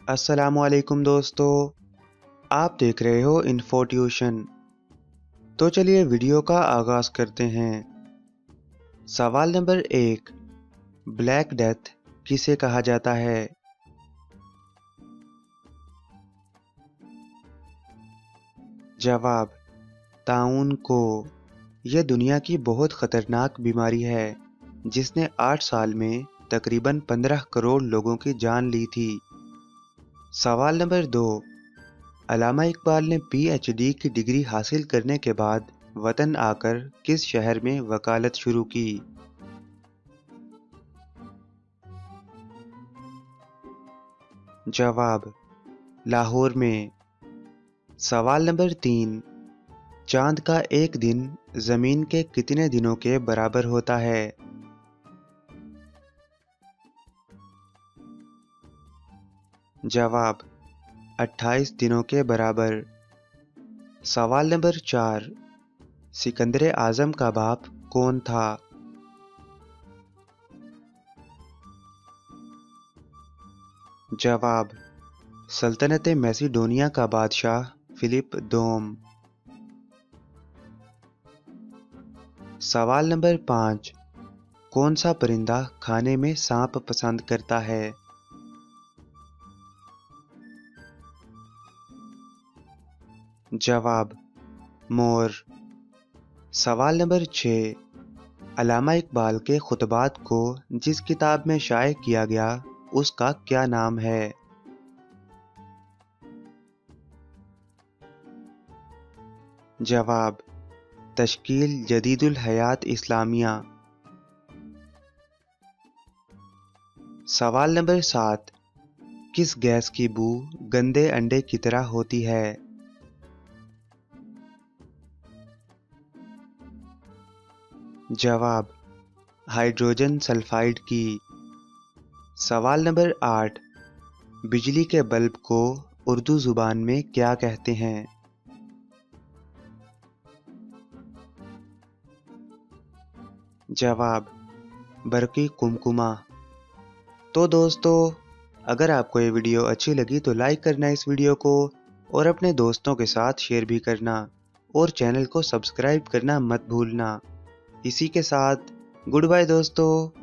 अस्सलामुअलैकुम दोस्तों, आप देख रहे हो इन्फो ट्यूशन। तो चलिए वीडियो का आगाज़ करते हैं। सवाल नंबर 1, ब्लैक डेथ किसे कहा जाता है? जवाब, ताउन को। यह दुनिया की बहुत ख़तरनाक बीमारी है जिसने 8 साल में तकरीबन 15 करोड़ लोगों की जान ली थी। सवाल नंबर 2, अल्लामा इकबाल ने पीएचडी की डिग्री हासिल करने के बाद वतन आकर किस शहर में वकालत शुरू की? जवाब, लाहौर में। सवाल नंबर 3, चांद का एक दिन ज़मीन के कितने दिनों के बराबर होता है? जवाब, 28 दिनों के बराबर। सवाल नंबर 4, सिकंदर आज़म का बाप कौन था? जवाब, सल्तनत मैसिडोनिया का बादशाह फिलिप दोम। सवाल नंबर 5, कौन सा परिंदा खाने में सांप पसंद करता है? जवाब, मोर। सवाल नंबर 6, अल्लामा इकबाल के खुतबात को जिस किताब में शाये किया गया उसका क्या नाम है? जवाब, तश्कील जदीदुल हयात इस्लामिया। सवाल नंबर 7, किस गैस की बू गंदे अंडे की तरह होती है? जवाब, हाइड्रोजन सल्फाइड की। सवाल नंबर 8, बिजली के बल्ब को उर्दू ज़ुबान में क्या कहते हैं? जवाब, बरकी कुमकुमा। तो दोस्तों, अगर आपको ये वीडियो अच्छी लगी तो लाइक करना इस वीडियो को और अपने दोस्तों के साथ शेयर भी करना और चैनल को सब्सक्राइब करना मत भूलना। इसी के साथ गुड बाय दोस्तों।